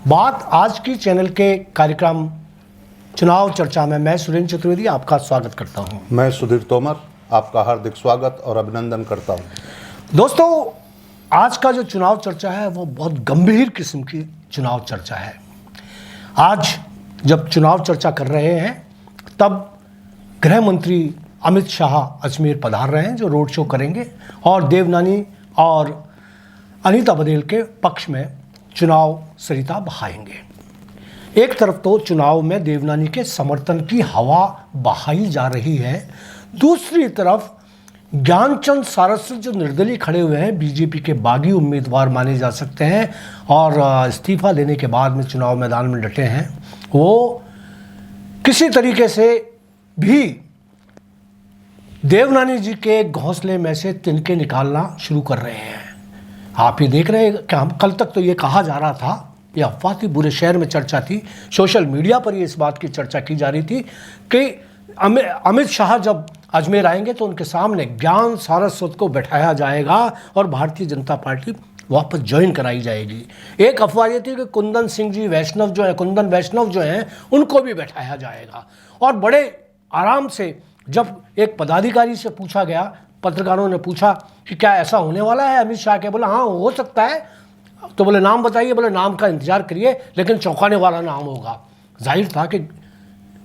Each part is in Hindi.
बात आज की चैनल के कार्यक्रम चुनाव चर्चा में मैं सुरेंद्र चतुर्वेदी आपका स्वागत करता हूं। मैं सुधीर तोमर आपका हार्दिक स्वागत और अभिनंदन करता हूं। दोस्तों, आज का जो चुनाव चर्चा है वो बहुत गंभीर किस्म की चुनाव चर्चा है। आज जब चुनाव चर्चा कर रहे हैं तब गृह मंत्री अमित शाह अजमेर पधार रहे हैं, जो रोड शो करेंगे और देवनानी और अनीता बदेल के पक्ष में चुनाव सरिता बहाएंगे। एक तरफ तो चुनाव में देवनानी के समर्थन की हवा बहाई जा रही है, दूसरी तरफ ज्ञानचंद सारस्वत जो निर्दलीय खड़े हुए हैं, बीजेपी के बागी उम्मीदवार माने जा सकते हैं और इस्तीफा देने के बाद में चुनाव मैदान में डटे हैं, वो किसी तरीके से भी देवनानी जी के घोंसले में से तिनके निकालना शुरू कर रहे हैं। आप ये देख रहे हैं कि हम कल तक तो ये कहा जा रहा था, ये अफवाह थी, पूरे शहर में चर्चा थी, सोशल मीडिया पर ये इस बात की चर्चा की जा रही थी कि अमित शाह जब अजमेर आएंगे तो उनके सामने ज्ञान सारस्वत को बैठाया जाएगा और भारतीय जनता पार्टी वापस ज्वाइन कराई जाएगी। एक अफवाह ये थी कि कुंदन वैष्णव जो हैं उनको भी बैठाया जाएगा। और बड़े आराम से जब एक पदाधिकारी से पूछा गया, पत्रकारों ने पूछा कि क्या ऐसा होने वाला है अमित शाह के, बोला हाँ हो सकता है, तो बोले नाम बताइए, बोले नाम का इंतजार करिए लेकिन चौंकाने वाला नाम होगा। जाहिर था कि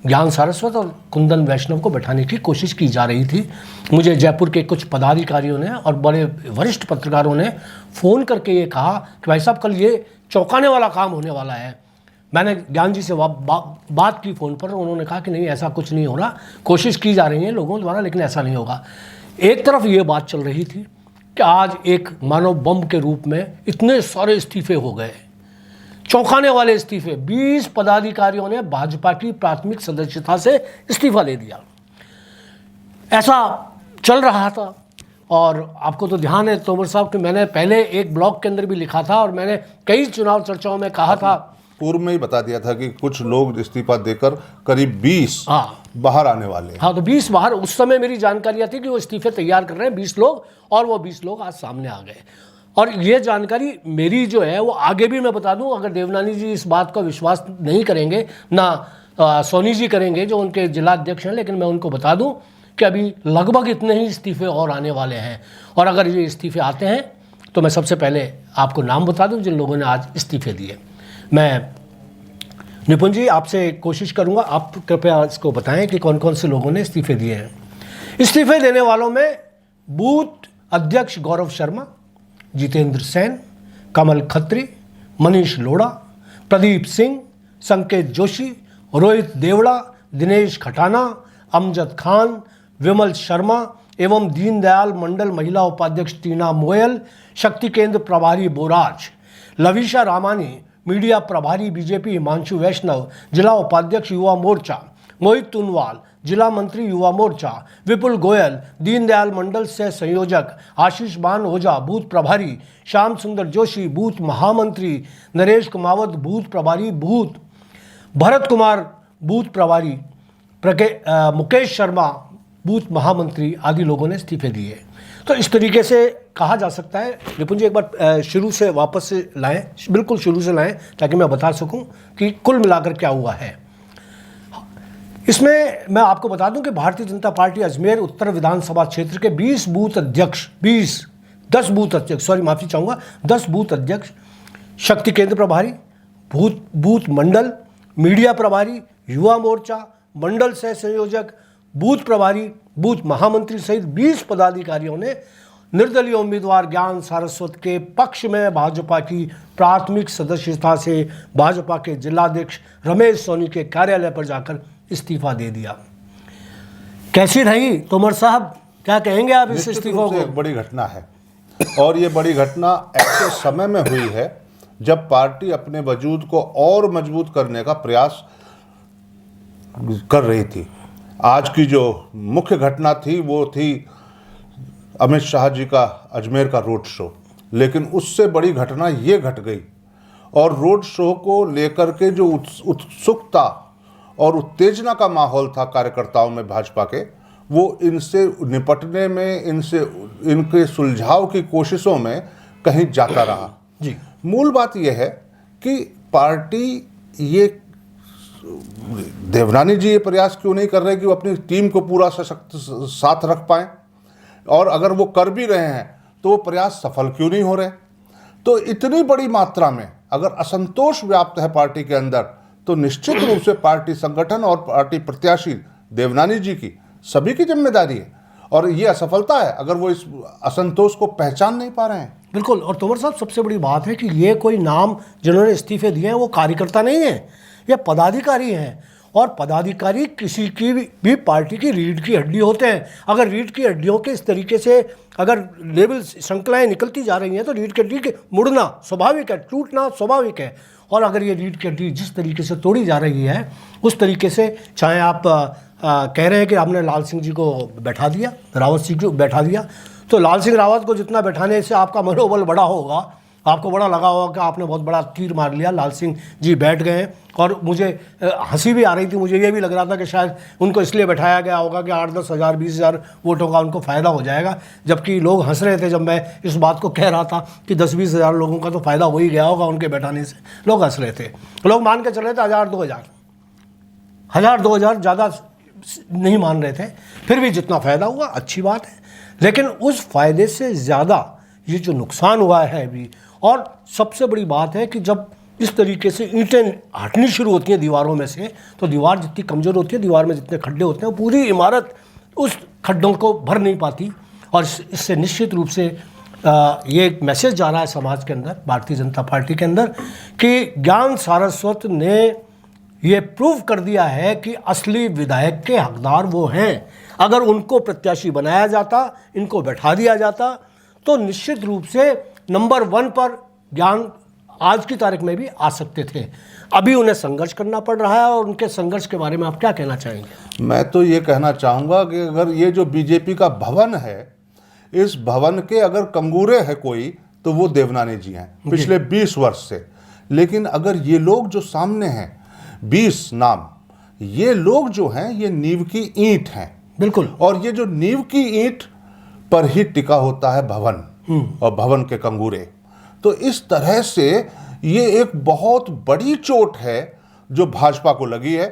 ज्ञान सारस्वत और कुंदन वैष्णव को बैठाने की कोशिश की जा रही थी। मुझे जयपुर के कुछ पदाधिकारियों ने और बड़े वरिष्ठ पत्रकारों ने फ़ोन करके ये कहा कि भाई साहब कल ये चौंकाने वाला काम होने वाला है। मैंने ज्ञान जी से बात की फ़ोन पर, उन्होंने कहा कि नहीं ऐसा कुछ नहीं हो रहा, कोशिश की जा रही है लोगों द्वारा लेकिन ऐसा नहीं होगा। एक तरफ ये बात चल रही थी कि आज एक मानव बम के रूप में इतने सारे इस्तीफे हो गए, चौंकाने वाले इस्तीफे। 20 पदाधिकारियों ने भाजपा की प्राथमिक सदस्यता से इस्तीफा ले दिया। ऐसा चल रहा था और आपको तो ध्यान है तोमर साहब कि मैंने पहले एक ब्लॉग के अंदर भी लिखा था और मैंने कई चुनाव चर्चाओं में कहा था, पूर्व में ही बता दिया था कि कुछ लोग इस्तीफा देकर करीब 20 बाहर आने वाले हैं। हाँ, तो 20 बाहर, उस समय मेरी जानकारी थी कि वो इस्तीफे तैयार कर रहे हैं 20 लोग, और वो 20 लोग आज सामने आ गए। और ये जानकारी मेरी जो है वो आगे भी मैं बता दूं, अगर देवनानी जी इस बात का विश्वास नहीं करेंगे, ना सोनी जी करेंगे जो उनके जिला अध्यक्ष हैं, लेकिन मैं उनको बता दूं कि अभी लगभग इतने ही इस्तीफे और आने वाले हैं। और अगर ये इस्तीफे आते हैं तो मैं सबसे पहले आपको नाम बता दूं जिन लोगों ने आज इस्तीफे दिए। मैं निपुण जी आपसे कोशिश करूंगा, आप कृपया इसको बताएं कि कौन कौन से लोगों ने इस्तीफे दिए हैं। इस्तीफे देने वालों में बूथ अध्यक्ष गौरव शर्मा, जितेंद्र सेन, कमल खत्री, मनीष लोढ़ा, प्रदीप सिंह, संकेत जोशी, रोहित देवड़ा, दिनेश खटाना, अमजद खान, विमल शर्मा एवं दीनदयाल मंडल महिला उपाध्यक्ष टीना मोयल, शक्ति केंद्र प्रभारी बोराज, लविशा रामानी, मीडिया प्रभारी बीजेपी हिमांशु वैष्णव, जिला उपाध्यक्ष युवा मोर्चा मोहित तुनवाल, जिला मंत्री युवा मोर्चा विपुल गोयल, दीनदयाल मंडल से संयोजक आशीष बान ओझा बूथ प्रभारी, श्याम सुंदर जोशी बूथ महामंत्री, नरेश कुमावत बूथ प्रभारी बूथ, भरत कुमार बूथ प्रभारी, मुकेश शर्मा बूथ महामंत्री आदि लोगों ने इस्तीफे दिए। तो इस तरीके से कहा जा सकता है। निपुण जी एक बार शुरू से वापस से लाएं, बिल्कुल शुरू से लाएं ताकि मैं बता सकूं कि कुल मिलाकर क्या हुआ है। इसमें मैं आपको बता दूं कि भारतीय जनता पार्टी अजमेर उत्तर विधानसभा क्षेत्र के 10 बूथ अध्यक्ष, शक्ति केंद्र प्रभारी, बूथ मंडल, मीडिया प्रभारी, युवा मोर्चा, मंडल सह संयोजक, बूथ प्रभारी, बूथ महामंत्री सहित 20 पदाधिकारियों ने निर्दलीय उम्मीदवार ज्ञान सारस्वत के पक्ष में भाजपा की प्राथमिक सदस्यता से भाजपा के जिलाध्यक्ष रमेश सोनी के कार्यालय पर जाकर इस्तीफा दे दिया। कैसी रही तोमर साहब, क्या कहेंगे आप इस इस्तीफों को? एक बड़ी घटना है और ये बड़ी घटना ऐसे समय में हुई है जब पार्टी अपने वजूद को और मजबूत करने का प्रयास कर रही थी। आज की जो मुख्य घटना थी वो थी अमित शाह जी का अजमेर का रोड शो, लेकिन उससे बड़ी घटना ये घट गई और रोड शो को लेकर के जो उत्सुकता और उत्तेजना का माहौल था कार्यकर्ताओं में भाजपा के, वो इनसे निपटने में, इनके सुलझाव की कोशिशों में कहीं जाता रहा। जी। मूल बात यह है कि पार्टी ये देवनानी जी ये प्रयास क्यों नहीं कर रहे कि वो अपनी टीम को पूरा सशक्त साथ रख पाएं, और अगर वो कर भी रहे हैं तो वो प्रयास सफल क्यों नहीं हो रहे। तो इतनी बड़ी मात्रा में अगर असंतोष व्याप्त है पार्टी के अंदर, तो निश्चित रूप से पार्टी संगठन और पार्टी प्रत्याशी देवनानी जी की सभी की जिम्मेदारी है, और ये असफलता है अगर वो इस असंतोष को पहचान नहीं पा रहे हैं। बिल्कुल। और तोमर साहब, सबसे बड़ी बात है कि ये कोई नाम जिन्होंने इस्तीफे दिए हैं वो कार्यकर्ता नहीं है, ये पदाधिकारी हैं, और पदाधिकारी किसी की भी पार्टी की रीढ़ की हड्डी होते हैं। अगर रीढ़ की हड्डियों के इस तरीके से अगर लेवल श्रृंखलाएं निकलती जा रही हैं तो रीढ़ की हड्डी के मुड़ना स्वाभाविक है, टूटना स्वाभाविक है। और अगर ये रीढ़ की हड्डी जिस तरीके से तोड़ी जा रही है उस तरीके से, चाहे आप कह रहे हैं कि आपने लाल सिंह जी को बैठा दिया, रावत सिंह को बैठा दिया, तो लाल सिंह रावत को जितना बैठाने से आपका मनोबल बड़ा होगा, आपको बड़ा लगा होगा कि आपने बहुत बड़ा तीर मार लिया, लाल सिंह जी बैठ गए। और मुझे हंसी भी आ रही थी, मुझे ये भी लग रहा था कि शायद उनको इसलिए बैठाया गया होगा कि 8-10 हज़ार 20 हज़ार वोटों का उनको फ़ायदा हो जाएगा, जबकि लोग हंस रहे थे जब मैं इस बात को कह रहा था कि 10-20 हज़ार लोगों का तो फ़ायदा हो ही गया होगा उनके बैठाने से। लोग हंस रहे थे, लोग मान के चल रहे थे 1000-2000 ज़्यादा नहीं मान रहे थे। फिर भी जितना फ़ायदा हुआ अच्छी बात है, लेकिन उस फ़ायदे से ज़्यादा ये जो नुकसान हुआ है अभी, और सबसे बड़ी बात है कि जब इस तरीके से ईंटें हटनी शुरू होती हैं दीवारों में से, तो दीवार जितनी कमज़ोर होती है, दीवार में जितने खड्डे होते हैं, पूरी इमारत उस खड्डों को भर नहीं पाती। और इससे निश्चित रूप से ये एक मैसेज जा रहा है समाज के अंदर, भारतीय जनता पार्टी के अंदर, कि ज्ञान सारस्वत ने ये प्रूव कर दिया है कि असली विधायक के हकदार वो हैं। अगर उनको प्रत्याशी बनाया जाता, इनको बैठा दिया जाता, तो निश्चित रूप से नंबर 1 पर ज्ञान आज की तारीख में भी आ सकते थे। अभी उन्हें संघर्ष करना पड़ रहा है, और उनके संघर्ष के बारे में आप क्या कहना चाहेंगे? मैं तो ये कहना चाहूँगा कि अगर ये जो बीजेपी का भवन है, इस भवन के अगर कंगूरे है कोई, तो वो देवनानी जी हैं पिछले 20 वर्ष से। लेकिन अगर ये लोग जो सामने हैं 20 नाम, ये लोग जो हैं ये नींव की ईंट हैं। बिल्कुल। और ये जो नींव की ईंट पर ही टिका होता है भवन और भवन के कंगूरे। तो इस तरह से ये एक बहुत बड़ी चोट है जो भाजपा को लगी है।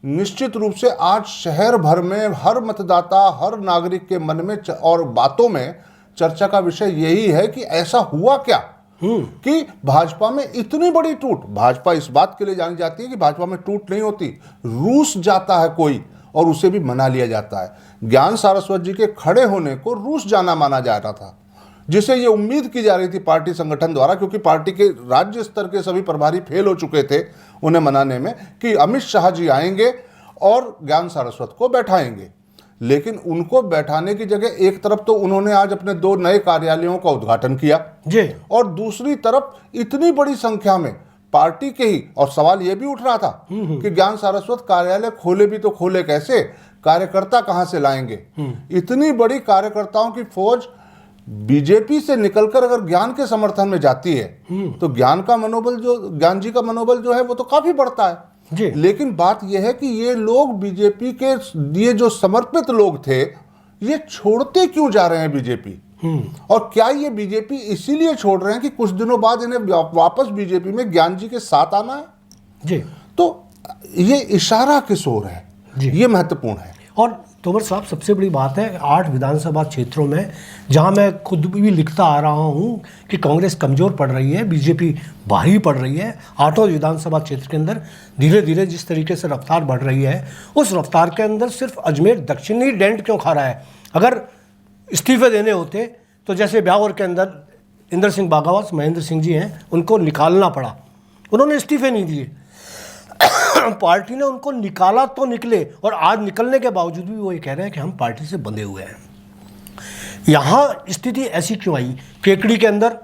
निश्चित रूप से आज शहर भर में हर मतदाता, हर नागरिक के मन में और बातों में चर्चा का विषय यही है कि ऐसा हुआ क्या कि भाजपा में इतनी बड़ी टूट। भाजपा इस बात के लिए जानी जाती है कि भाजपा में टूट नहीं होती, रूस जाता है कोई और उसे भी मना लिया जाता है। ज्ञान सारस्वत जी के खड़े होने को रूस जाना माना जा रहा था, जिसे ये उम्मीद की जा रही थी पार्टी संगठन द्वारा, क्योंकि पार्टी के राज्य स्तर के सभी प्रभारी फेल हो चुके थे उन्हें मनाने में, कि अमित शाह जी आएंगे और ज्ञान सारस्वत को बैठाएंगे। लेकिन उनको बैठाने की जगह एक तरफ तो उन्होंने आज अपने 2 नए कार्यालयों का उद्घाटन किया जी, और दूसरी तरफ इतनी बड़ी संख्या में पार्टी के ही, और सवाल यह भी उठ रहा था कि ज्ञान सारस्वत कार्यालय खोले भी तो खोले कैसे, कार्यकर्ता कहां से लाएंगे। इतनी बड़ी कार्यकर्ताओं की फौज बीजेपी से निकलकर अगर ज्ञान के समर्थन में जाती है तो ज्ञान जी का मनोबल जो है वो तो काफी बढ़ता है जी। लेकिन बात यह है कि ये लोग बीजेपी के, ये जो समर्पित लोग थे, ये छोड़ते क्यों जा रहे हैं बीजेपी, और क्या ये बीजेपी इसीलिए छोड़ रहे हैं कि कुछ दिनों बाद इन्हें वापस बीजेपी में ज्ञान जी के साथ आना है जी। तो ये इशारा किस ओर है, ये महत्वपूर्ण है। और तोमर साहब, सबसे बड़ी बात है 8 विधानसभा क्षेत्रों में, जहां मैं खुद भी लिखता आ रहा हूं कि कांग्रेस कमज़ोर पड़ रही है, बीजेपी भारी पड़ रही है। 8 विधानसभा क्षेत्र के अंदर धीरे धीरे जिस तरीके से रफ्तार बढ़ रही है, उस रफ्तार के अंदर सिर्फ अजमेर दक्षिण ही डेंट क्यों खा रहा है। अगर इस्तीफे देने होते तो जैसे ब्यावर के अंदर इंदर सिंह बाघावत, महेंद्र सिंह जी हैं, उनको निकालना पड़ा, उन्होंने इस्तीफे नहीं दिए, पार्टी ने उनको निकाला तो निकले, और आज निकलने के बावजूद भी वो ये कह रहे हैं कि हम पार्टी से बंधे हुए हैं। यहाँ स्थिति ऐसी क्यों आई? केकड़ी के अंदर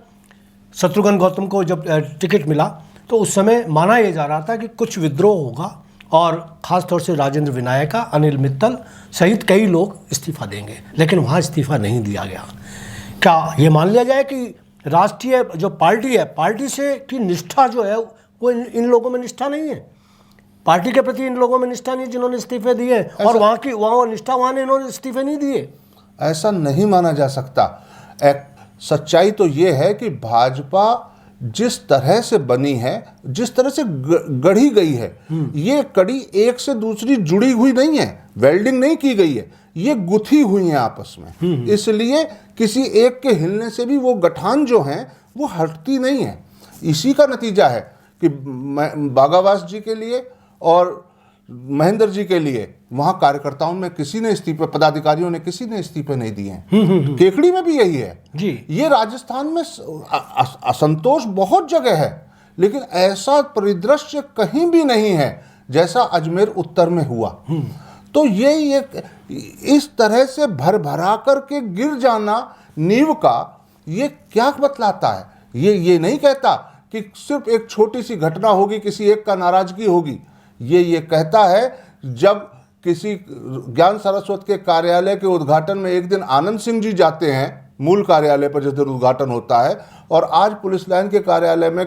शत्रुघ्न गौतम को जब टिकट मिला तो उस समय माना यह जा रहा था कि कुछ विद्रोह होगा, और ख़ासतौर से राजेंद्र विनायका, अनिल मित्तल सहित कई लोग इस्तीफा देंगे, लेकिन वहाँ इस्तीफा नहीं दिया गया। क्या ये मान लिया जाए कि राष्ट्रीय जो पार्टी है, पार्टी से की निष्ठा जो है वो इन लोगों में निष्ठा नहीं है, पार्टी के प्रति इन लोगों में निष्ठा नहीं जिन्होंने इस्तीफे दिए, और वहाँ निष्ठा वहाँ इन्होंने इस्तीफे नहीं दिए। ऐसा नहीं माना जा सकता। सच्चाई तो ये है कि भाजपा जिस तरह से बनी है, जिस तरह से गढ़ी गई है, ये कड़ी एक से दूसरी जुड़ी हुई नहीं है, वेल्डिंग नहीं की गई है, ये गुथी हुई है आपस में। इसलिए किसी एक के हिलने से भी वो गठान जो है वो हटती नहीं है। इसी का नतीजा है कि बागावास जी के लिए और महेंद्र जी के लिए वहां कार्यकर्ताओं में किसी ने इस्तीफे, पदाधिकारियों ने किसी ने इस्तीफे नहीं दिए हैं। केकड़ी में भी यही है जी। ये राजस्थान में असंतोष बहुत जगह है, लेकिन ऐसा परिदृश्य कहीं भी नहीं है जैसा अजमेर उत्तर में हुआ। तो ये इस तरह से भर भरा करके गिर जाना नींव का, ये क्या बतलाता है? ये नहीं कहता कि सिर्फ एक छोटी सी घटना होगी, किसी एक का नाराजगी होगी। ये कहता है जब किसी ज्ञान सारस्वत के कार्यालय के उद्घाटन में एक दिन आनंद सिंह जी जाते हैं, मूल कार्यालय पर जिस दिन उद्घाटन होता है, और आज पुलिस लाइन के कार्यालय में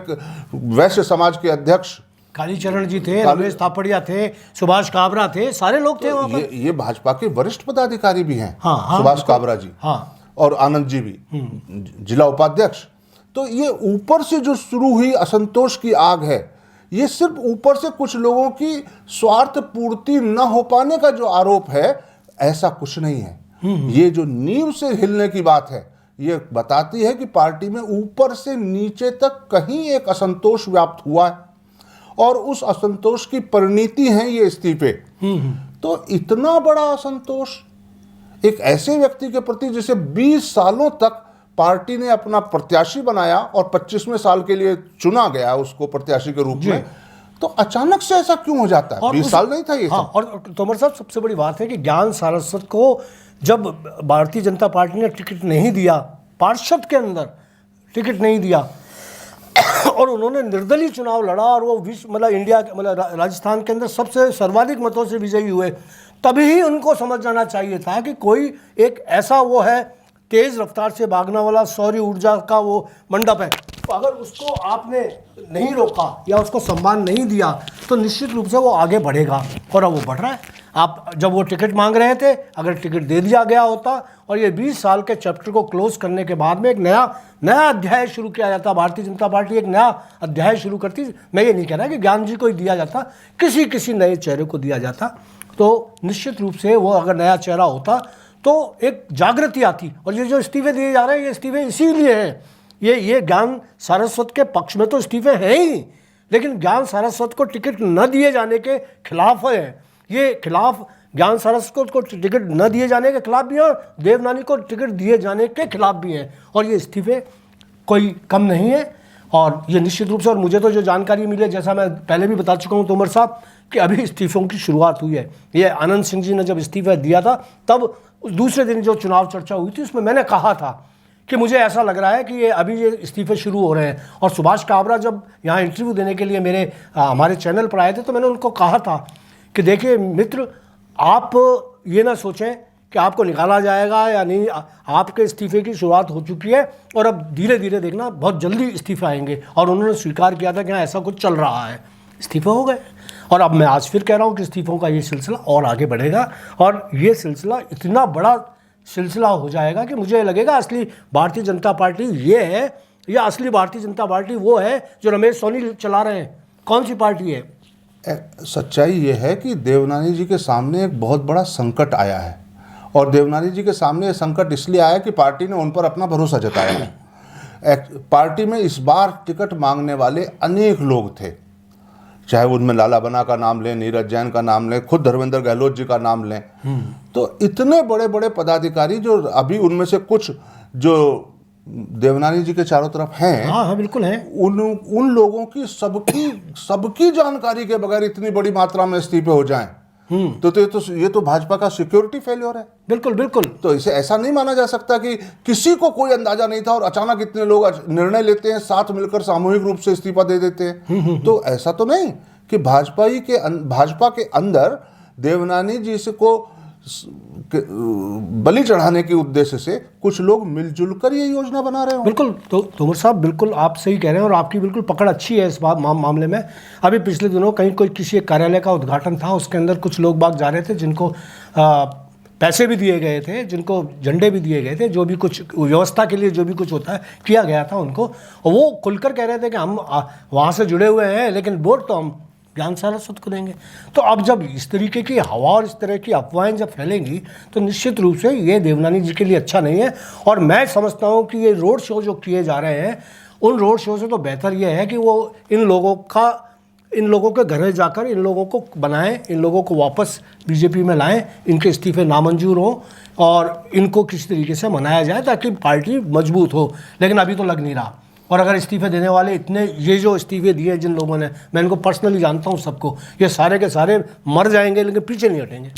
वैश्य समाज के अध्यक्ष कालीचरण जी थे, रमेश थापड़िया थे, सुभाष काबरा थे, सारे लोग थे वहाँ पर। ये भाजपा के वरिष्ठ पदाधिकारी भी हैं। हाँ, सुभाष काबरा जी, हाँ, और आनंद जी भी, जिला उपाध्यक्ष। तो ये ऊपर से जो शुरू हुई असंतोष की आग है, ये सिर्फ ऊपर से कुछ लोगों की स्वार्थ पूर्ति न हो पाने का जो आरोप है, ऐसा कुछ नहीं है। ये जो नींव से हिलने की बात है, ये बताती है कि पार्टी में ऊपर से नीचे तक कहीं एक असंतोष व्याप्त हुआ है, और उस असंतोष की परिणति है ये इस्तीफे। तो इतना बड़ा असंतोष एक ऐसे व्यक्ति के प्रति जिसे 20 सालों तक पार्टी ने अपना प्रत्याशी बनाया और 25वें साल के लिए चुना गया उसको प्रत्याशी के रूप में, तो अचानक से ऐसा क्यों हो जाता है? 20 साल नहीं था ये। हाँ, और तोमर साहब, सबसे बड़ी बात है कि ज्ञान सारस्वत को जब भारतीय जनता पार्टी ने टिकट नहीं दिया, पार्षद के अंदर टिकट नहीं दिया, और उन्होंने निर्दलीय चुनाव लड़ा और वो मतलब इंडिया, मतलब राजस्थान के अंदर सबसे सर्वाधिक मतों से विजयी हुए, तभी ही उनको समझ जाना चाहिए था कि कोई एक ऐसा वो है तेज रफ्तार से भागने वाला सौर ऊर्जा का वो मंडप है, तो अगर उसको आपने नहीं रोका या उसको सम्मान नहीं दिया तो निश्चित रूप से वो आगे बढ़ेगा, और अब वो बढ़ रहा है। आप जब वो टिकट मांग रहे थे, अगर टिकट दे दिया गया होता और ये 20 साल के चैप्टर को क्लोज करने के बाद में एक नया अध्याय शुरू किया जाता, भारतीय जनता पार्टी एक नया अध्याय शुरू करती। मैं ये नहीं कह रहा कि ज्ञान जी को ही दिया जाता, किसी नए चेहरे को दिया जाता, तो निश्चित रूप से वो अगर नया चेहरा होता तो एक जागृति आती। और ये जो इस्तीफे दिए जा रहे हैं, ये इस्तीफे इसीलिए हैं, ये ज्ञान सारस्वत के पक्ष में तो इस्तीफे हैं ही, लेकिन ज्ञान सारस्वत को टिकट न दिए जाने के खिलाफ है। ये खिलाफ ज्ञान सारस्वत को टिकट न दिए जाने के खिलाफ भी है और देवनानी को टिकट दिए जाने के खिलाफ भी है, और ये इस्तीफे कोई कम नहीं है। और ये निश्चित रूप से, और मुझे तो जो जानकारी मिली है, जैसा मैं पहले भी बता चुका हूँ तोमर साहब, कि अभी इस्तीफों की शुरुआत हुई है। ये आनंद सिंह जी ने जब इस्तीफा दिया था, तब दूसरे दिन जो चुनाव चर्चा हुई थी उसमें मैंने कहा था कि मुझे ऐसा लग रहा है कि ये अभी ये इस्तीफे शुरू हो रहे हैं। और सुभाष काबरा जब यहाँ इंटरव्यू देने के लिए हमारे चैनल पर आए थे, तो मैंने उनको कहा था कि देखिए मित्र, आप ये ना सोचें कि आपको निकाला जाएगा या नहीं, आपके इस्तीफे की शुरुआत हो चुकी है और अब धीरे धीरे देखना बहुत जल्दी इस्तीफे आएंगे। और उन्होंने स्वीकार किया था कि हाँ ऐसा कुछ चल रहा है, इस्तीफे हो गए। और अब मैं आज फिर कह रहा हूँ कि इस्तीफों का ये सिलसिला और आगे बढ़ेगा, और ये सिलसिला इतना बड़ा सिलसिला हो जाएगा कि मुझे लगेगा असली भारतीय जनता पार्टी ये है, या असली भारतीय जनता पार्टी वो है जो रमेश सोनी चला रहे हैं। कौन सी पार्टी है? सच्चाई ये है कि देवनानी जी के सामने एक बहुत बड़ा संकट आया है, और देवनानी जी के सामने ये संकट इसलिए आया कि पार्टी ने उन पर अपना भरोसा जताया है। पार्टी में इस बार टिकट मांगने वाले अनेक लोग थे, चाहे उनमें लाला बना का नाम लें, नीरज जैन का नाम लें, खुद धर्मेंद्र गहलोत जी का नाम लें, तो इतने बड़े बड़े पदाधिकारी जो अभी उनमें से कुछ जो देवनानी जी के चारों तरफ हैं, हाँ बिल्कुल हैं, उन लोगों की सबकी जानकारी के बगैर इतनी बड़ी मात्रा में इस्तीफे हो जाएं, तो ये तो भाजपा का सिक्योरिटी फेलियर है। बिल्कुल बिल्कुल। तो इसे ऐसा नहीं माना जा सकता कि किसी को कोई अंदाजा नहीं था और अचानक इतने लोग निर्णय लेते हैं, साथ मिलकर सामूहिक रूप से इस्तीफा दे देते हैं। तो ऐसा तो नहीं कि भाजपा के अंदर देवनानी जी से को बलि चढ़ाने के उद्देश्य से कुछ लोग मिलजुल कर ये योजना बना रहे हो। बिल्कुल, तो तोमर साहब बिल्कुल आप सही कह रहे हैं, और आपकी बिल्कुल पकड़ अच्छी है इस मामले में। अभी पिछले दिनों कहीं कोई किसी एक कार्यालय का उद्घाटन था, उसके अंदर कुछ लोग बाग जा रहे थे जिनको पैसे भी दिए गए थे, जिनको झंडे भी दिए गए थे, जो भी कुछ व्यवस्था के लिए जो भी कुछ होता है किया गया था उनको, और वो खुलकर कह रहे थे कि हम वहाँ से जुड़े हुए हैं, लेकिन वोट तो हम ज्ञान सारस्वत को देंगे। तो अब जब इस तरीके की हवा और इस तरह की अफवाहें जब फैलेंगी तो निश्चित रूप से ये देवनानी जी के लिए अच्छा नहीं है। और मैं समझता हूँ कि ये रोड शो जो किए जा रहे हैं, उन रोड शो से तो बेहतर ये है कि वो इन लोगों के घर जाकर इन लोगों को बनाएं, इन लोगों को वापस बीजेपी में लाएं, इनके इस्तीफे नामंजूर हों और इनको किसी तरीके से मनाया जाए ताकि पार्टी मजबूत हो। लेकिन अभी तो लग नहीं रहा। और अगर इस्तीफे देने वाले इतने, ये जो इस्तीफे दिए जिन लोगों ने, मैं इनको पर्सनली जानता हूँ सबको, ये सारे के सारे मर जाएंगे लेकिन पीछे नहीं हटेंगे।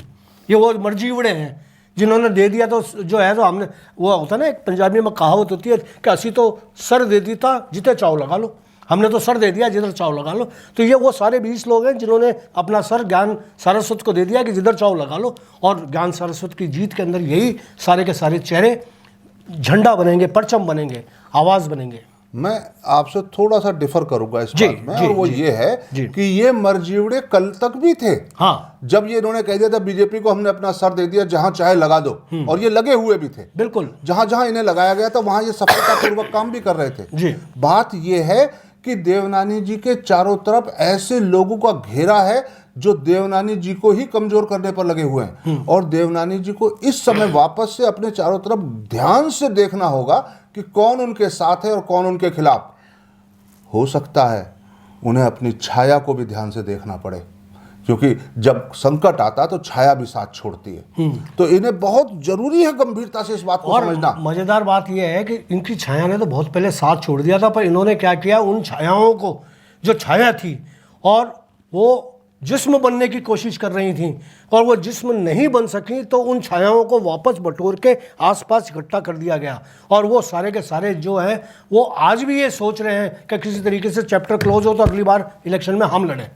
ये वो मर्जीवड़े हैं जिन्होंने दे दिया। तो जो है तो हमने, वो होता है ना एक पंजाबी में कहावत होती है कि असी तो सर दे देता जिते चाव लगा लो, हमने तो सर दे दिया जिधर चाव लगा लो। तो ये वो सारे 20 लोग हैं जिन्होंने अपना सर ज्ञान सारस्वत को दे दिया कि जिधर चाव लगा लो। और ज्ञान सारस्वत की जीत के अंदर यही सारे के सारे चेहरे झंडा बनेंगे, परचम बनेंगे, आवाज़ बनेंगे। मैं आपसे थोड़ा सा डिफर करूंगा इस बात में, और वो ये है कि ये मर्जीवड़े कल तक भी थे। हाँ, जब ये इन्होंने कह दिया था बीजेपी को हमने अपना सर दे दिया, जहां चाहे लगा दो, और ये लगे हुए भी थे। बिल्कुल, जहां जहां इन्हें लगाया गया था वहां ये सफलतापूर्वक काम भी कर रहे थे। जी। बात ये है कि देवनानी जी के चारों तरफ ऐसे लोगों का घेरा है जो देवनानी जी को ही कमजोर करने पर लगे हुए हैं। और देवनानी जी को इस समय वापस से अपने चारों तरफ ध्यान से देखना होगा कि कौन उनके साथ है और कौन उनके खिलाफ। हो सकता है उन्हें अपनी छाया को भी ध्यान से देखना पड़े, क्योंकि जब संकट आता तो छाया भी साथ छोड़ती है। तो इन्हें बहुत जरूरी है गंभीरता से इस बात को समझना। मजेदार बात यह है कि इनकी छाया ने तो बहुत पहले साथ छोड़ दिया था, पर इन्होंने क्या किया, उन छायाओं को, जो छाया थी और वो जिस्म बनने की कोशिश कर रही थी और वो जिस्म नहीं बन सकी, तो उन छायाओं को वापस बटोर के आसपास इकट्ठा कर दिया गया। और वो सारे के सारे जो हैं वो आज भी ये सोच रहे हैं कि किसी तरीके से चैप्टर क्लोज हो तो अगली बार इलेक्शन में हम लड़ें।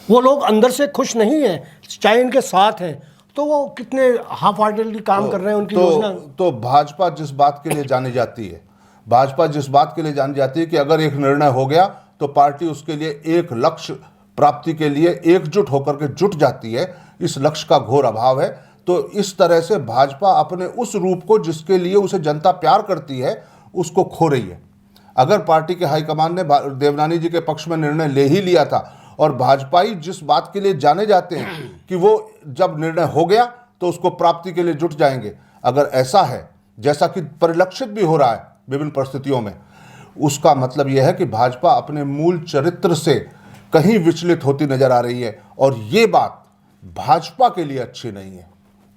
वो लोग अंदर से खुश नहीं हैं, चाहे इनके साथ हैं, तो वो कितने हाफ हार्टेडली काम कर रहे हैं उनकी योजना। तो भाजपा जिस बात के लिए जानी जाती है, भाजपा जिस बात के लिए जानी जाती है कि अगर एक निर्णय हो गया तो पार्टी उसके लिए एक लक्ष्य प्राप्ति के लिए एकजुट होकर के जुट जाती है, इस लक्ष्य का घोर अभाव है। तो इस तरह से भाजपा अपने उस रूप को जिसके लिए उसे जनता प्यार करती है उसको खो रही है। अगर पार्टी के हाईकमान ने देवनानी जी के पक्ष में निर्णय ले ही लिया था, और भाजपाई जिस बात के लिए जाने जाते हैं कि वो जब निर्णय हो गया तो उसको प्राप्ति के लिए जुट जाएंगे, अगर ऐसा है जैसा कि परिलक्षित भी हो रहा है विभिन्न परिस्थितियों में, उसका मतलब यह है कि भाजपा अपने मूल चरित्र से कहीं विचलित होती नजर आ रही है। और ये बात भाजपा के लिए अच्छी नहीं है।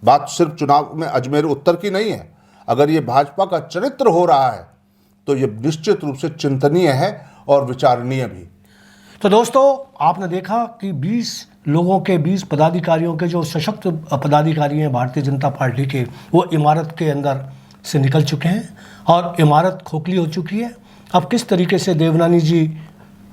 बात सिर्फ चुनाव में अजमेर उत्तर की नहीं है। अगर ये भाजपा का चरित्र हो रहा है तो ये निश्चित रूप से चिंतनीय है और विचारणीय भी। तो दोस्तों, आपने देखा कि 20 लोगों के, 20 पदाधिकारियों के, जो सशक्त पदाधिकारी हैं भारतीय जनता पार्टी के, वो इमारत के अंदर से निकल चुके हैं और इमारत खोखली हो चुकी है। अब किस तरीके से देवनानी जी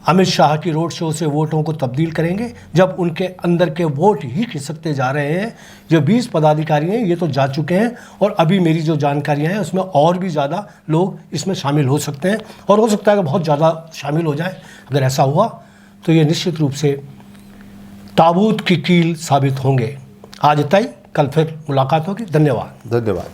अमित शाह की रोड शो से वोटों को तब्दील करेंगे, जब उनके अंदर के वोट ही खिसकते जा रहे हैं। जो 20 पदाधिकारी हैं ये तो जा चुके हैं, और अभी मेरी जो जानकारियां हैं उसमें और भी ज़्यादा लोग इसमें शामिल हो सकते हैं, और हो सकता है कि बहुत ज़्यादा शामिल हो जाए। अगर ऐसा हुआ तो ये निश्चित रूप से ताबूत की कील साबित होंगे। आज इतना ही, कल फिर मुलाकात होगी। धन्यवाद। धन्यवाद।